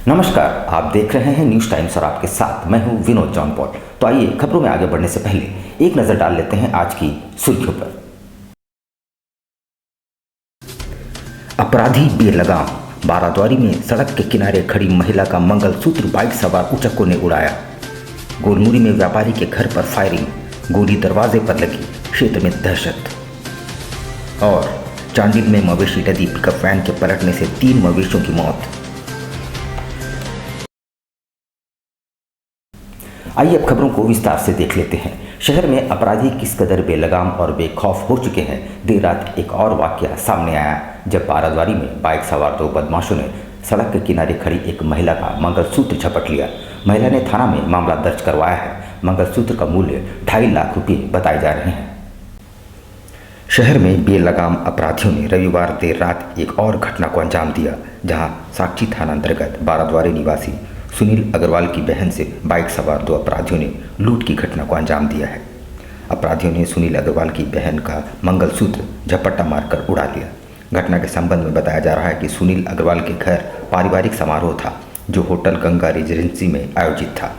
नमस्कार, आप देख रहे हैं न्यूज़ टाइम्स और आपके साथ मैं हूं विनोद जॉन पॉल। तो आइए खबरों में आगे बढ़ने से पहले एक नज़र डाल लेते हैं आज की सुर्खियों पर। अपराधी बेलगाम, बाराद्वारी में सड़क के किनारे खड़ी महिला का मंगलसूत्र बाइक सवार उचक्कों ने उड़ाया। गोलमुरी में व्यापारी के घर पर फायरिंग, गोली दरवाजे पर लगी, क्षेत्र में दहशत। और चांडिल में मवेशी लदी पिकअप वैन के पलटने से 3 मवेशियों की मौत। आइए अब खबरों को विस्तार से देख लेते हैं। शहर में अपराधी किस कदर बेलगाम और बेखौफ हो चुके हैं। देर रात एक और वाकया सामने आया जब बाराद्वारी में बाइक सवार 2 बदमाशों ने सड़क के किनारे खड़ी एक महिला का मंगलसूत्र झपट लिया। महिला ने थाना में मामला दर्ज करवाया है। मंगलसूत्र का मूल्य 2.5 लाख रुपये बताए जा रहे हैं। शहर में बेलगाम अपराधियों ने रविवार देर रात एक और घटना को अंजाम दिया, जहां साक्षी थाना अंतर्गत बाराद्वारी निवासी सुनील अग्रवाल की बहन से बाइक सवार 2 अपराधियों ने लूट की घटना को अंजाम दिया है। अपराधियों ने सुनील अग्रवाल की बहन का मंगलसूत्र झपट्टा मारकर उड़ा लिया। घटना के संबंध में बताया जा रहा है कि सुनील अग्रवाल के घर पारिवारिक समारोह था, जो होटल गंगा रेजिडेंसी में आयोजित था।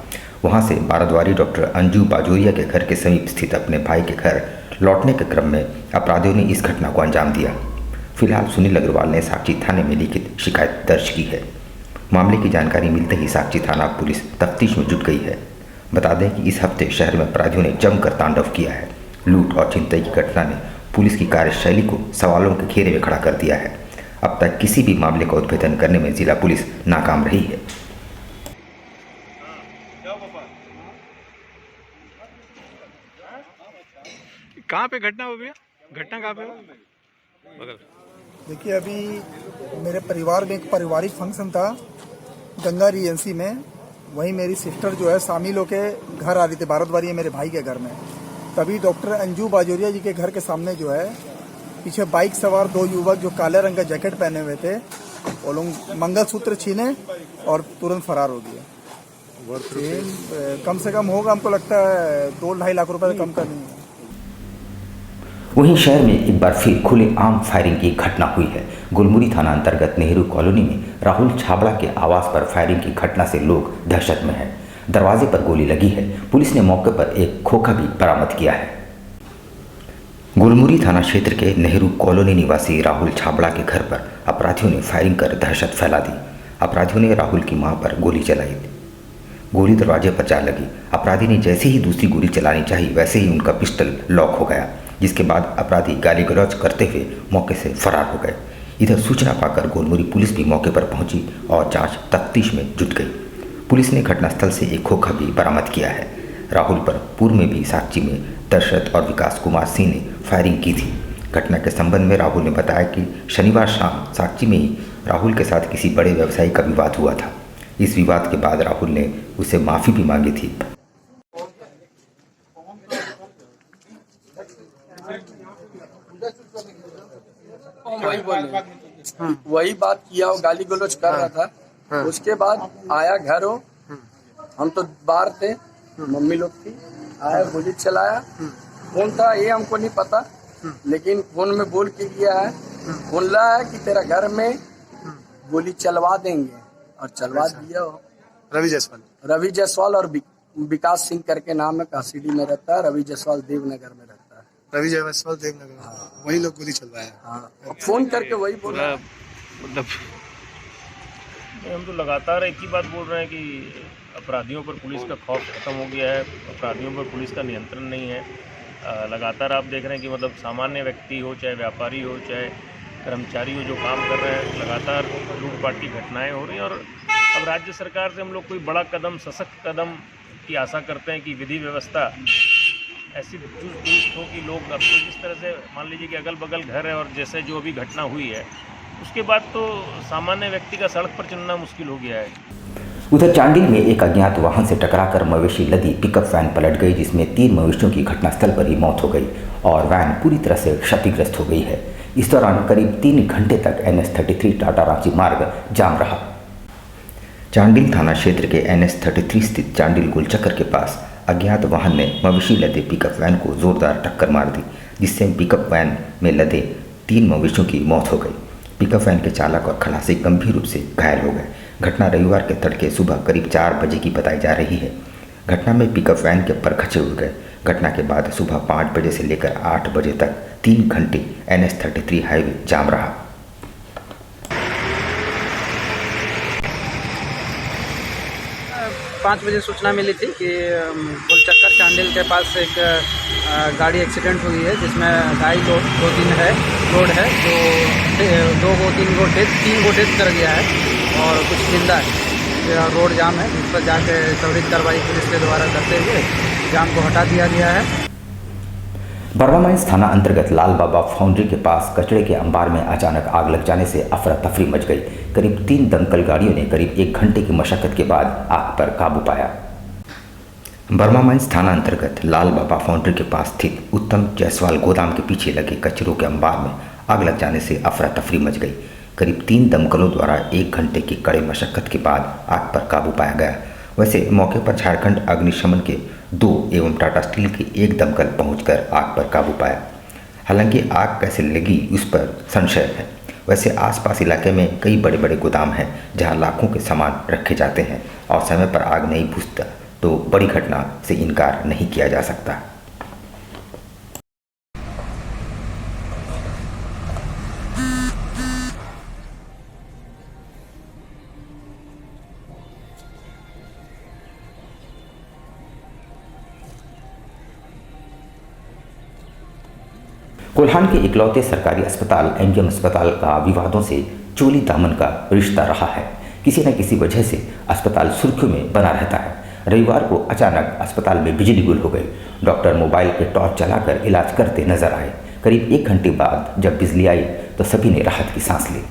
वहां से बाराद्वारी डॉक्टर अंजू बाजोरिया के घर के समीप स्थित अपने भाई के घर लौटने के क्रम में अपराधियों ने इस घटना को अंजाम दिया। फिलहाल सुनील अग्रवाल ने साक्षी थाने में लिखित शिकायत दर्ज की है। मामले की जानकारी मिलते ही साक्षी थाना पुलिस तफ्तीश में जुट गई है। बता दें कि इस हफ्ते शहर में अपराधियों ने जमकर तांडव किया है। लूट और छिनतई की घटना ने पुलिस की कार्यशैली को सवालों के घेरे में खड़ा कर दिया है। अब तक किसी भी मामले का उद्भेदन करने में जिला पुलिस नाकाम रही है। कहाँ पे घटना हो गया? घटना कहाँ पे हो? देखिए, अभी मेरे परिवार में एक पारिवारिक फंक्शन था गंगा रीजेंसी में। वहीं मेरी सिस्टर जो है शामिल होके घर आ रही थी, बाराद्वारी है मेरे भाई के घर में। तभी डॉक्टर अंजू बाजोरिया जी के घर के सामने जो है पीछे बाइक सवार 2 युवक जो काले रंग का जैकेट पहने हुए थे, वो लोग मंगलसूत्र छीने और तुरंत फरार हो गए। कम से कम होगा, हमको लगता है 2-2.5 लाख रुपए कम का नहीं है। वहीं शहर में एक बार फिर खुलेआम फायरिंग की घटना हुई है। गुलमुरी थाना अंतर्गत नेहरू कॉलोनी में राहुल छाबड़ा के आवास पर फायरिंग की घटना से लोग दहशत में हैं। दरवाजे पर गोली लगी है। पुलिस ने मौके पर एक खोखा भी बरामद किया है। गुलमुरी थाना क्षेत्र के नेहरू कॉलोनी निवासी राहुल छाबड़ा के घर पर अपराधियों ने फायरिंग कर दहशत फैला दी। अपराधियों ने राहुल की मां पर गोली चलाई। गोली दरवाजे पर जा लगी। अपराधी ने जैसे ही दूसरी गोली चलानी चाहिए, वैसे ही उनका पिस्टल लॉक हो गया, जिसके बाद अपराधी गाली गलौज करते हुए मौके से फरार हो गए। इधर सूचना पाकर गोलमुरी पुलिस भी मौके पर पहुंची और जांच तफ्तीश में जुट गई। पुलिस ने घटनास्थल से एक खोखा भी बरामद किया है। राहुल पर पूर्व में भी साक्षी में दशरथ और विकास कुमार सिंह ने फायरिंग की थी। घटना के संबंध में राहुल ने बताया कि शनिवार शाम साक्षी में ही राहुल के साथ किसी बड़े व्यवसायी का विवाद हुआ था। इस विवाद के बाद राहुल ने उससे माफ़ी भी मांगी थी। वही बात किया, वो गाली गलौज कर रहा था। उसके बाद आया घर, हो हम तो बाहर थे, मम्मी लोग थी, आया गोली चलाया। कौन था ये हमको नहीं पता, लेकिन फोन में बोल के गया है, बोल रहा है कि तेरा घर में गोली चलवा देंगे, और चलवा दिया। रवि जायसवाल और विकास सिंह करके नाम है, काशीडी में रहता है। रवि जायसवाल देवनगर में रहता है। रवि जायसवाल देवनगर, हाँ। वही लोग गोली चलवाया। हाँ, फोन करके वही बोला। मतलब हम तो लगातार एक ही बात बोल रहे हैं कि अपराधियों पर पुलिस का खौफ खत्म हो गया है, अपराधियों पर पुलिस का नियंत्रण नहीं है। लगातार आप देख रहे हैं कि मतलब सामान्य व्यक्ति हो, चाहे व्यापारी हो, चाहे कर्मचारी हो, जो काम कर रहे हैं, लगातार लूटपाट की घटनाएं हो रही हैं। और अब राज्य सरकार से हम लोग कोई बड़ा कदम, सशक्त कदम की आशा करते हैं कि विधि व्यवस्था ऐसी दुरुस्त हो कि लोग, अब तो जिस तरह से मान लीजिए कि अगल बगल घर है और जैसे जो अभी घटना हुई है, उसके बाद तो सामान्य व्यक्ति का सड़क पर चलना मुश्किल हो गया है। उधर चांडिल में एक अज्ञात वाहन से टकराकर मवेशी लदी पिकअप वैन पलट गई, जिसमें 3 मवेशियों की घटनास्थल पर ही मौत हो गई और वैन पूरी तरह से क्षतिग्रस्त हो गई है। इस दौरान करीब 3 घंटे तक NH-33 टाटा रांची मार्ग जाम रहा। चांडिल थाना क्षेत्र के NH-33 स्थित चांडिल गोलचक्कर के पास अज्ञात वाहन ने मवेशी लदे पिकअप वैन को जोरदार टक्कर मार दी, जिससे पिकअप वैन में लदे 3 मवेशियों की मौत हो गई। पिकअप वैन के चालक और खलासी गंभीर रूप से घायल हो गए। घटना रविवार के तड़के सुबह करीब 4 बजे की बताई जा रही है। घटना में पिकअप वैन के परखचे उड़ गए। घटना के बाद सुबह 5 बजे से लेकर 8 बजे तक 3 घंटे NH-33 हाईवे जाम रहा। 5 बजे सूचना मिली थी कि गोलचक्कर चांडिल के पास एक गाड़ी एक्सीडेंट हुई है, जिसमें ढाई लोड 2-3 है लोड है, जो 2-3 गो डेथ कर गया है और कुछ जिंदा है। रोड जाम है, जिस पर जाके त्वरित कार्रवाई पुलिस के द्वारा करते हुए जाम को हटा दिया गया है। बर्मा माइंस थाना अंतर्गत लाल बाबा फाउंड्री के पास कचरे के अंबार में अचानक आग लग जाने से अफरा तफरी मच गई। करीब 3 दमकल गाड़ियों ने करीब 1 घंटे की मशक्कत के बाद आग पर काबू पाया। बर्मा माइंस थाना अंतर्गत लाल बाबा फाउंड्री के पास स्थित उत्तम जायसवाल गोदाम के पीछे लगे कचरों के अंबार में आग लग जाने से अफरा तफरी मच गई। करीब 3 दमकलों द्वारा 1 घंटे की कड़े मशक्कत के बाद आग पर काबू पाया गया। वैसे मौके पर झारखंड अग्निशमन के 2 एवं टाटा स्टील के 1 दमकल पहुंचकर आग पर काबू पाया। हालांकि आग कैसे लगी उस पर संशय है। वैसे आसपास इलाके में कई बड़े बड़े गोदाम हैं जहां लाखों के सामान रखे जाते हैं और समय पर आग नहीं बुझता तो बड़ी घटना से इनकार नहीं किया जा सकता। कोल्हान के इकलौते सरकारी अस्पताल MGM अस्पताल का विवादों से चोली दामन का रिश्ता रहा है। किसी न किसी वजह से अस्पताल सुर्खियों में बना रहता है। रविवार को अचानक अस्पताल में बिजली गुल हो गई। डॉक्टर मोबाइल के टॉर्च जलाकर इलाज करते नजर आए। करीब 1 घंटे बाद जब बिजली आई तो सभी ने राहत की सांस ली।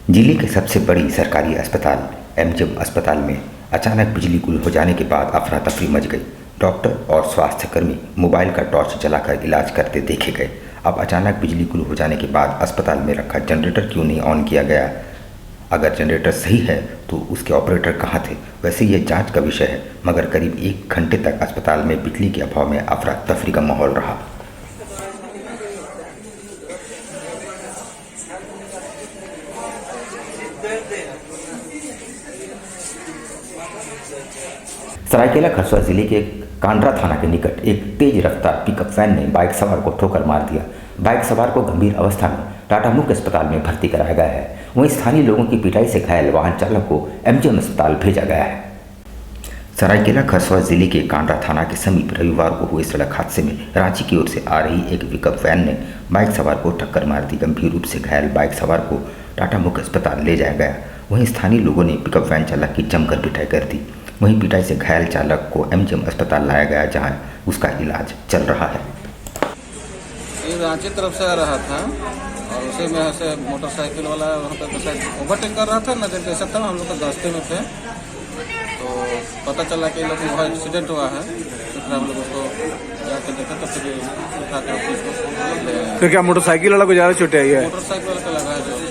जिले के सबसे बड़ी सरकारी अस्पताल MGM अस्पताल में अचानक बिजली गुल हो जाने के बाद अफरा तफरी मच गई। डॉक्टर और स्वास्थ्यकर्मी मोबाइल का टॉर्च जलाकर इलाज करते देखे गए। अब अचानक बिजली गुल हो जाने के बाद अस्पताल में रखा जनरेटर क्यों नहीं ऑन किया गया? अगर जनरेटर सही है तो उसके ऑपरेटर कहाँ थे? वैसे ये जांच का विषय है, मगर करीब 1 घंटे तक अस्पताल में बिजली के अभाव में अफरा तफरी का माहौल रहा। सरायकेला खरसुआ जिले के कांड्रा थाना के निकट एक तेज रफ्तार पिकअप वैन ने बाइक सवार को ठोकर मार दिया। बाइक सवार को गंभीर अवस्था में टाटा मुख्य अस्पताल में भर्ती कराया गया है। वहीं स्थानीय लोगों की पिटाई से घायल वाहन चालक को MGM अस्पताल भेजा गया है। सरायकेला खरसुआ जिले के कांड्रा थाना के समीप रविवार को हुए सड़क हादसे में रांची की ओर से आ रही एक पिकअप वैन ने बाइक सवार को टक्कर मार दी। गंभीर रूप से घायल बाइक सवार को टाटा मुख्य अस्पताल ले जाया गया। वहीं स्थानीय लोगों ने पिकअप वैन चालक की जमकर पिटाई कर दी। वहीं पिटाई से घायल चालक को MGM अस्पताल लाया गया, जहां उसका इलाज चल रहा है। ये रांची तरफ से आ रहा था और उसी में से मोटरसाइकिल वाला वहाँ पर शायद ओवरटेक कर रहा था, नजर कैसा था, हम लोग तो रास्ते में थे तो पता चला कि लोग वहाँ एक्सीडेंट हुआ है। तो फिर हम लोग उसको जाकर देखा तो फिर उठा कर तो क्या मोटरसाइकिल वाला को ज़्यादा चोटें आई है? मोटरसाइकिल वाला को लगा है जो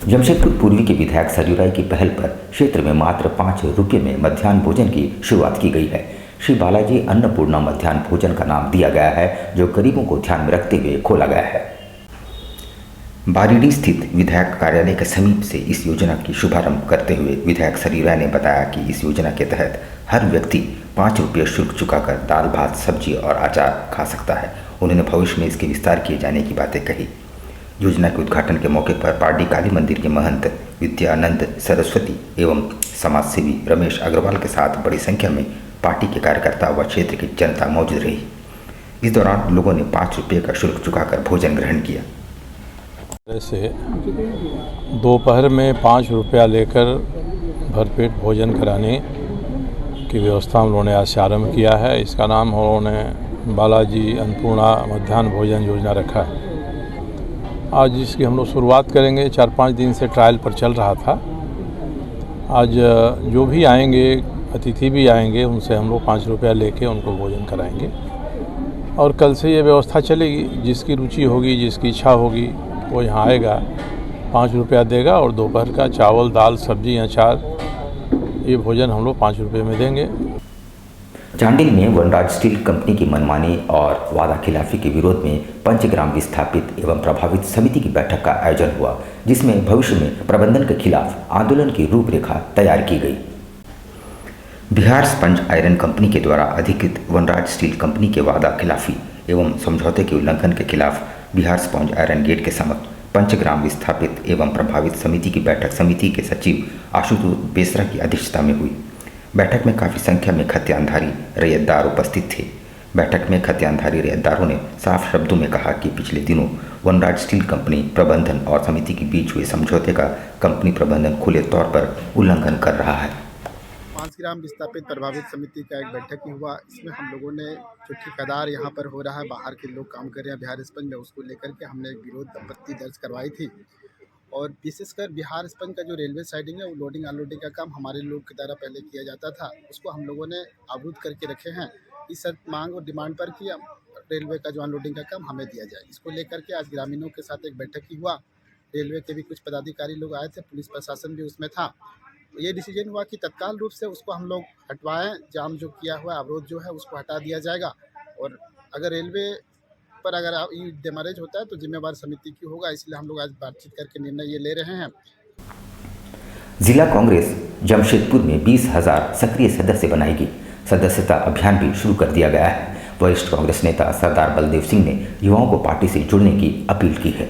जमशेदपुर पूर्वी के विधायक सरयू राय की पहल पर क्षेत्र में मात्र 5 रुपये में मध्याह्न भोजन की शुरुआत की गई है। श्री बालाजी अन्नपूर्णा मध्याह्न भोजन का नाम दिया गया है, जो गरीबों को ध्यान में रखते हुए खोला गया है। बारीडी स्थित विधायक कार्यालय के समीप से इस योजना की शुभारंभ करते हुए विधायक सरयू राय ने बताया कि इस योजना के तहत हर व्यक्ति 5 रुपये शुल्क चुकाकर दाल भात सब्जी और अचार खा सकता है। उन्होंने भविष्य में इसके विस्तार किए जाने की बातें कही। योजना के उद्घाटन के मौके पर पारडी काली मंदिर के महंत विद्यानंद सरस्वती एवं समाजसेवी रमेश अग्रवाल के साथ बड़ी संख्या में पार्टी के कार्यकर्ता व क्षेत्र की जनता मौजूद रही। इस दौरान लोगों ने 5 रुपये का शुल्क चुकाकर भोजन ग्रहण किया। से दोपहर में 5 रुपया लेकर भरपेट भोजन कराने की व्यवस्था हम लोगों ने आज से आरम्भ किया है। इसका नाम हम लोगों ने बालाजी अन्नपूर्णा मध्याह्न भोजन योजना रखा है। आज इसकी हम लोग शुरुआत करेंगे। 4-5 दिन से ट्रायल पर चल रहा था। आज जो भी आएंगे, अतिथि भी आएंगे, उनसे हम लोग 5 रुपया लेके उनको भोजन कराएंगे और कल से ये व्यवस्था चलेगी। जिसकी रुचि होगी, जिसकी इच्छा होगी, वो यहाँ आएगा, 5 रुपया देगा और दोपहर का चावल दाल सब्जी अचार ये भोजन हम लोग 5 रुपये में देंगे। चांडिल में वनराज स्टील कंपनी की मनमानी और वादा खिलाफी के विरोध में पंचग्राम विस्थापित एवं प्रभावित समिति की बैठक का आयोजन हुआ, जिसमें भविष्य में प्रबंधन के खिलाफ आंदोलन की रूपरेखा तैयार की गई। बिहार स्पंज आयरन कंपनी के द्वारा अधिकृत वनराज स्टील कंपनी के वादा खिलाफी एवं समझौते के उल्लंघन के खिलाफ बिहार स्पंज आयरन गेट के समक्ष पंचग्राम विस्थापित एवं प्रभावित समिति की बैठक समिति के सचिव आशुतोष बेसरा की अध्यक्षता में हुई। बैठक में काफ़ी संख्या में खतियानधारी रैयतदार उपस्थित थे। बैठक में खतियानधारी रैयतदारों ने साफ शब्दों में कहा कि पिछले दिनों वनराज स्टील कंपनी प्रबंधन और समिति के बीच हुए समझौते का कंपनी प्रबंधन खुले तौर पर उल्लंघन कर रहा है। पंचग्राम विस्थापित प्रभावित समिति का एक बैठक हुआ। इसमें हम लोगों ने जो ठेकेदार यहाँ पर हो रहा है, बाहर के लोग काम कर रहे हैं बिहार स्पंज में, उसको लेकर के हमने एक विरोध आपत्ति दर्ज करवाई थी। और विशेषकर बिहार स्पंज का जो रेलवे साइडिंग है, वो लोडिंग अनलोडिंग का काम हमारे लोग के द्वारा पहले किया जाता था, उसको हम लोगों ने अवरुद्ध करके रखे हैं इस मांग और डिमांड पर कि रेलवे का जो अनलोडिंग का काम हमें दिया जाए। इसको लेकर के आज ग्रामीणों के साथ एक बैठक की हुआ। रेलवे के भी कुछ पदाधिकारी लोग आए थे, पुलिस प्रशासन भी उसमें था। ये डिसीजन हुआ कि तत्काल रूप से उसको हम लोग हटवाएं, जाम जो किया हुआ अवरोध जो है उसको हटा दिया जाएगा। और अगर रेलवे पर अगर डेमरेज होता है तो जिम्मेवार समिति की होगा, इसलिए हम लोग आज बातचीत करके निर्णय ये ले रहे हैं। जिला कांग्रेस जमशेदपुर में 20,000 सक्रिय सदस्य बनाएगी। सदस्यता अभियान भी शुरू कर दिया गया है। वरिष्ठ कांग्रेस नेता सरदार बलदेव सिंह ने युवाओं को पार्टी से जुड़ने की अपील की है।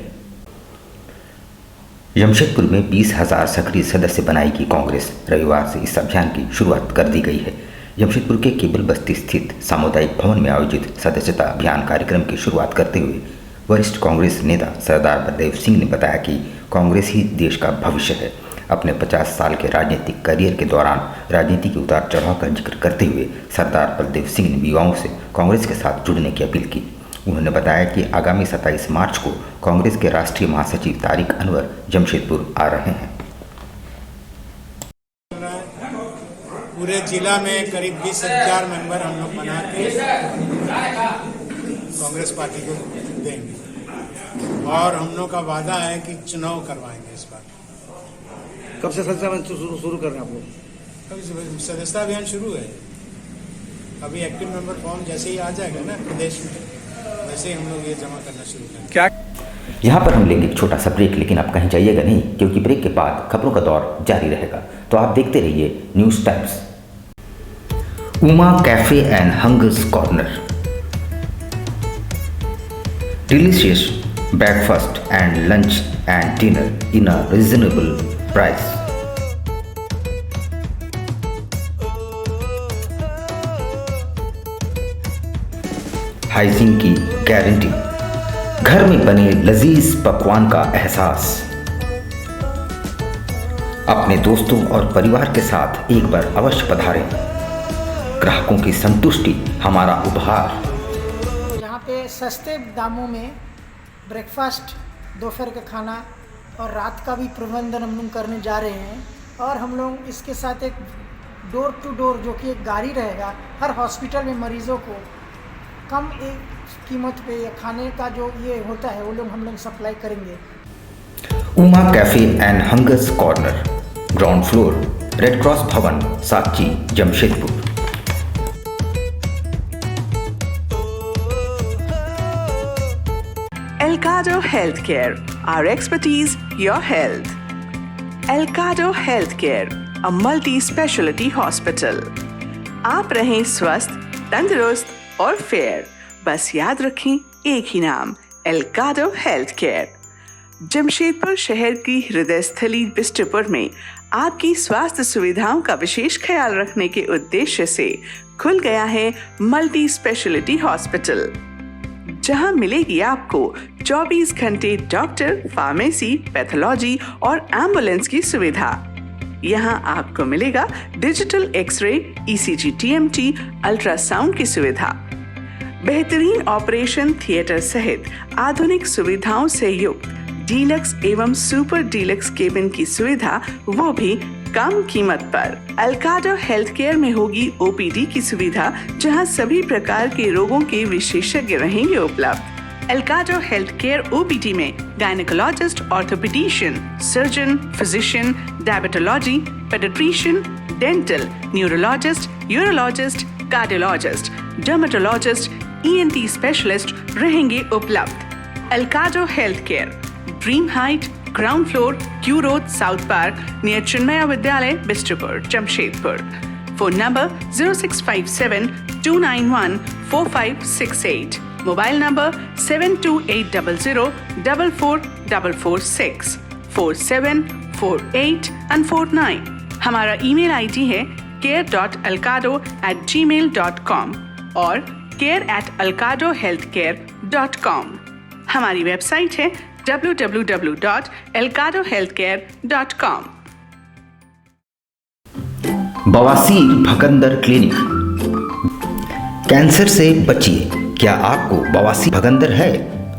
जमशेदपुर में 20,000 सक्रिय सदस्य बनाएगी कांग्रेस। रविवार से इस अभियान की शुरुआत कर दी गई है। जमशेदपुर के केबल बस्ती स्थित सामुदायिक भवन में आयोजित सदस्यता अभियान कार्यक्रम की शुरुआत करते हुए वरिष्ठ कांग्रेस नेता सरदार बलदेव सिंह ने बताया कि कांग्रेस ही देश का भविष्य है। अपने 50 साल के राजनीतिक करियर के दौरान राजनीति के उतार चढ़ाव का जिक्र करते हुए सरदार बलदेव सिंह ने युवाओं से कांग्रेस के साथ जुड़ने की अपील की। उन्होंने बताया कि आगामी 27 मार्च को कांग्रेस के राष्ट्रीय महासचिव तारिक अनवर जमशेदपुर आ रहे हैं। पूरे जिला में करीब 20,000 मेंबर हम लोग बना के कांग्रेस पार्टी को देंगे और हम लोग का वादा है कि चुनाव करवाएंगे इस बार। कब से सदस्यता अभियान शुरू कर रहे हैं आप लोग? कभी सदस्यता अभियान शुरू है। अभी एक्टिव मेंबर फॉर्म जैसे ही आ जाएगा ना प्रदेश में, वैसे ही हम लोग ये जमा करना शुरू करेंगे। क्या यहाँ पर हम लेंगे एक छोटा सा ब्रेक, लेकिन आप कहीं जाइएगा नहीं, क्योंकि ब्रेक के बाद खबरों का दौर जारी रहेगा। तो आप देखते रहिए news times. Uma cafe and hungers corner, delicious breakfast and lunch and dinner in a reasonable price. Hygiene की गारंटी, घर में बने लजीज पकवान का एहसास। अपने दोस्तों और परिवार के साथ एक बार अवश्य पधारें। ग्राहकों की संतुष्टि हमारा उपहार। यहाँ पे सस्ते दामों में ब्रेकफास्ट, दोपहर का खाना और रात का भी प्रबंधन हम लोग करने जा रहे हैं। और हम लोग इसके साथ एक डोर टू डोर जो कि एक गाड़ी रहेगा, हर हॉस्पिटल में मरीज़ों को कम एक कीमत पे या खाने का जो ये होता है वो लोग हम लोग सप्लाई करेंगे। Uma cafe and hungers corner, ground floor, red cross भवन, साची, Jamshedpur. Elcado Healthcare, our expertise, your health. Elcado Healthcare, a multi-specialty hospital. आप रहें स्वस्थ, तंदुरुस्त और फेयर। बस याद रखें एक ही नाम, Elcado Healthcare। जमशेदपुर शहर की हृदय स्थली बिष्टपुर में आपकी स्वास्थ्य सुविधाओं का विशेष ख्याल रखने के उद्देश्य से खुल गया है मल्टी स्पेशलिटी हॉस्पिटल, जहां मिलेगी आपको 24 घंटे डॉक्टर, फार्मेसी, पैथोलॉजी और एम्बुलेंस की सुविधा। यहां आपको मिलेगा digital X-ray, ECG, TMT, ultrasound की सुविधा, बेहतरीन ऑपरेशन थिएटर सहित आधुनिक सुविधाओं से युक्त डीलक्स एवं सुपर डीलक्स केबिन की सुविधा, वो भी कम कीमत पर। एल्काडो हेल्थ केयर में होगी OPD की सुविधा, जहां सभी प्रकार के रोगों के विशेषज्ञ रहेंगे उपलब्ध। एल्काडो हेल्थ केयर OPD में gynaecologist, orthopaedician, surgeon, physician, diabetology, paediatrician, dental, neurologist, urologist, cardiologist, dermatologist, ENT specialist रहेंगे उपलब्ध। एल्काडो health care, dream height, ground floor, Q road, south park, near Chinmaya Vidyalaya, Bistupur, Jamshedpur. Phone number 0657-291-4568, mobile number 7280044446, 4748 हमारा email ID है care.alcado@gmail.com और care@alcadohealthcare.com। हमारी website है www.alcadohealthcare.com। बवासीर भगंदर clinic. Cancer से बचिए। क्या आपको बवासीर भगंदर है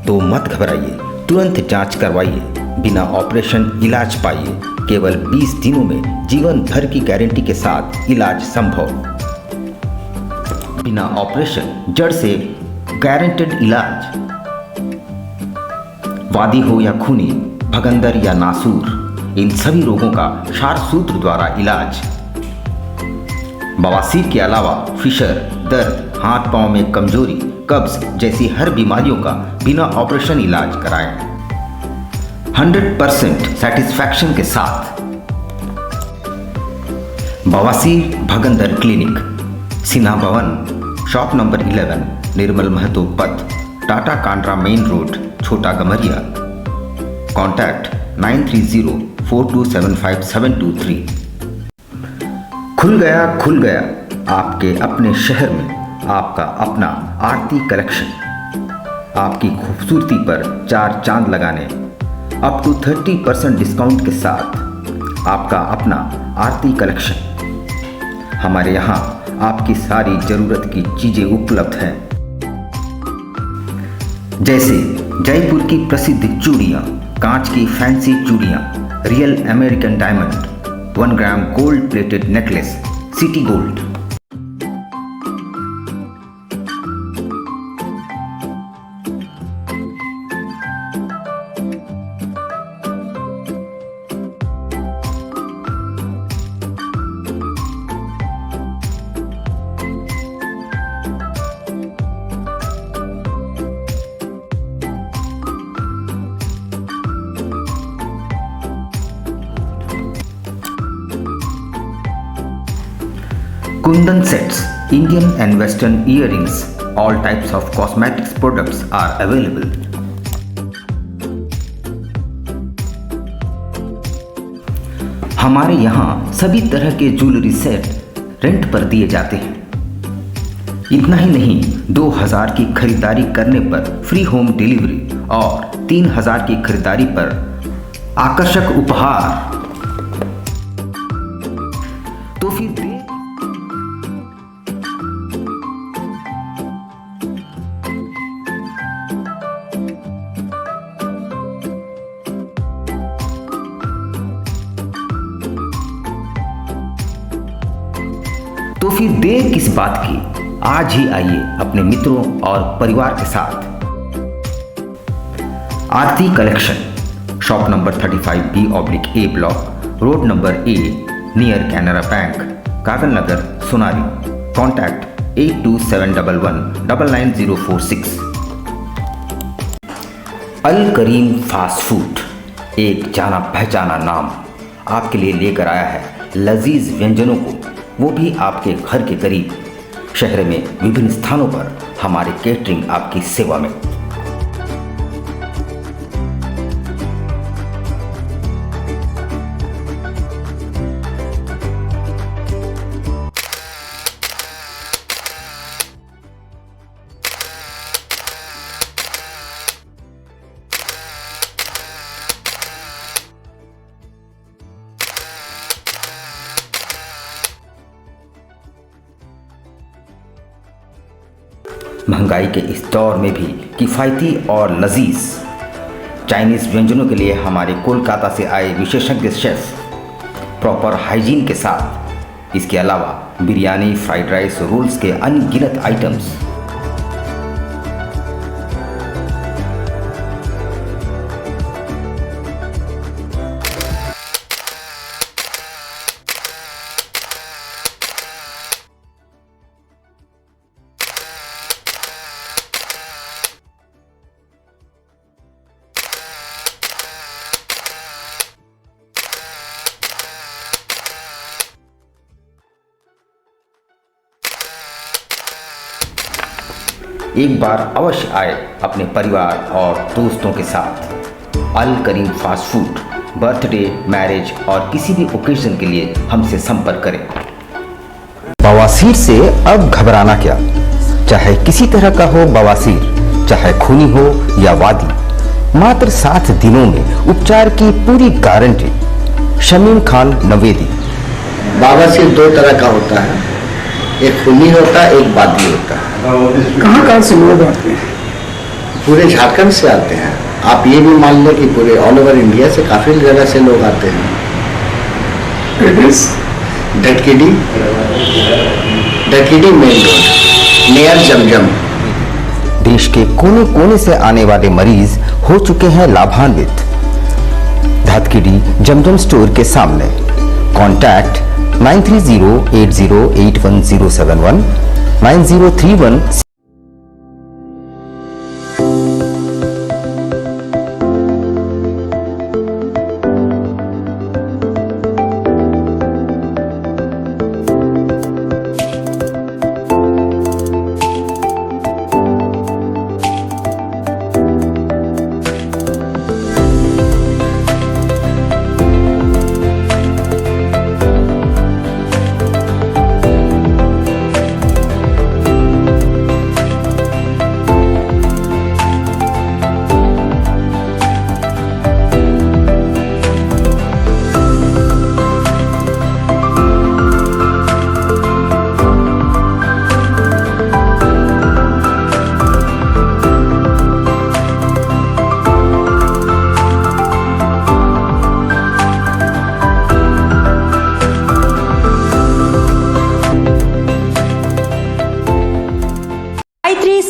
तो मत घबराइए, तुरंत जांच करवाइए, बिना ऑपरेशन इलाज पाइए। केवल 20 दिनों में जीवन भर की गारंटी के साथ इलाज संभव। बिना ऑपरेशन जड़ से गारंटेड इलाज। वादी हो या खूनी, भगंदर या नासूर, इन सभी रोगों का क्षार सूत्र द्वारा इलाज। बवासीर के अलावा फिशर, दर्द, हाथ पांव में कमजोरी, कब्ज जैसी हर बीमारियों का बिना ऑपरेशन इलाज कराएं 100% सेटिस्फैक्शन के साथ। बवासीर भगंदर क्लिनिक, सिन्हा भवन, शॉप नंबर 11, निर्मल महतो पथ, टाटा कांड्रा मेन रोड, छोटा गमरिया। कॉन्टैक्ट 9304275723। खुल गया आपके अपने शहर में आपका अपना आरती कलेक्शन। आपकी खूबसूरती पर 4 चांद लगाने अप टू 30% डिस्काउंट के साथ आपका अपना आरती कलेक्शन। हमारे यहाँ आपकी सारी जरूरत की चीजें उपलब्ध हैं, जैसे जयपुर की प्रसिद्ध चूड़ियाँ, कांच की फैंसी चूड़ियाँ, real American diamond, 1 gram gold plated necklace, city gold. Kundan sets, Indian and Western earrings, all types of cosmetics products are available. हमारे यहाँ सभी तरह के ज्वेलरी सेट रेंट पर दिए जाते हैं। इतना ही नहीं, 2000 की खरीदारी करने पर फ्री होम डिलीवरी और 3000 की खरीदारी पर आकर्षक उपहार। तो फिर देर किस बात की, आज ही आइए अपने मित्रों और परिवार के साथ। Aarti collection, shop number 35B/A block, road number A, near Canara bank, Kagal Nagar, Sonari. Contact 8271199046। Al Karim fast food, एक जाना पहचाना नाम, आपके लिए लेकर आया है लजीज व्यंजनों को, वो भी आपके घर के करीब। शहर में विभिन्न स्थानों पर हमारे केटरिंग आपकी सेवा में। महंगाई के इस दौर में भी किफ़ायती और लजीज चाइनीज़ व्यंजनों के लिए हमारे कोलकाता से आए विशेषज्ञ शेफ प्रॉपर हाइजीन के साथ, इसके अलावा बिरयानी, फ्राइड राइस, रोल्स के अनगिनत आइटम्स। एक बार अवश्य आए अपने परिवार और दोस्तों के साथ। अल Karim fast food, birthday, marriage और किसी भी ओकेजन के लिए हमसे संपर्क करें। बवासीर से अब घबराना क्या, चाहे किसी तरह का हो बवासीर, चाहे खूनी हो या वादी, मात्र 7 दिनों में उपचार की पूरी गारंटी। शमीम खान नवेदी। बवासीर 2 तरह का होता है, एक खूनी होता है, एक वादी होता है। कहाँ से लोग आते हैं? पूरे झारखंड से आते हैं। आप ये भी मान लें कि पूरे ऑल ओवर इंडिया से काफी जगह से लोग आते हैं। डटकीडी मेन रोड नियर जमजम। देश के कोने कोने से आने वाले मरीज हो चुके हैं लाभान्वित। धतकीडी जमजम स्टोर के सामने। कॉन्टैक्ट 9308081071 9031।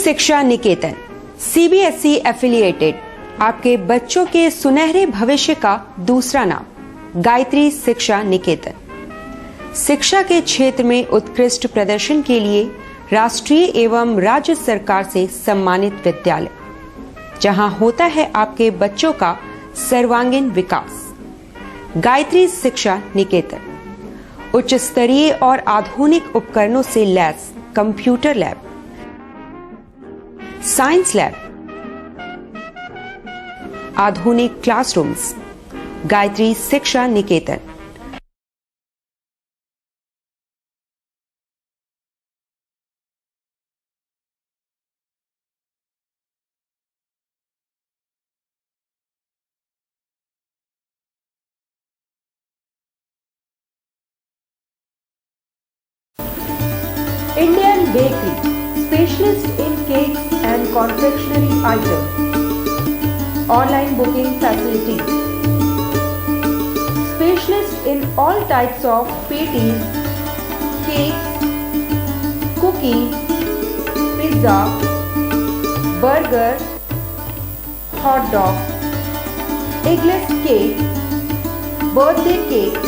शिक्षा निकेतन CBSE एफिलिएटेड आपके बच्चों के सुनहरे भविष्य का दूसरा नाम। गायत्री शिक्षा निकेतन शिक्षा के क्षेत्र में उत्कृष्ट प्रदर्शन के लिए राष्ट्रीय एवं राज्य सरकार से सम्मानित विद्यालय, जहां होता है आपके बच्चों का सर्वांगीण विकास। गायत्री शिक्षा निकेतन उच्च स्तरीय और आधुनिक उपकरणों से lace computer lab, science lab, आधुनिक क्लासरूम्स। गायत्री शिक्षा निकेतन। Indian Bakery, specialist in cakes and confectionery items. Online booking facilities. Specialist in all types of patties, cakes, cookies, pizza, burger, hot dog, eggless cake, birthday cake,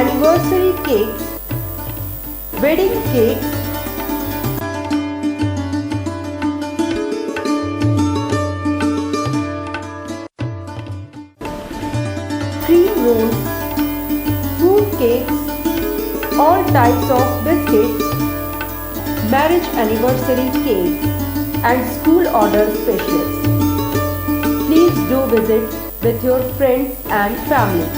anniversary cakes, wedding cakes, cream rolls, fruit cakes, all types of biscuits, marriage anniversary cakes, and school order specials. Please do visit with your friends and family.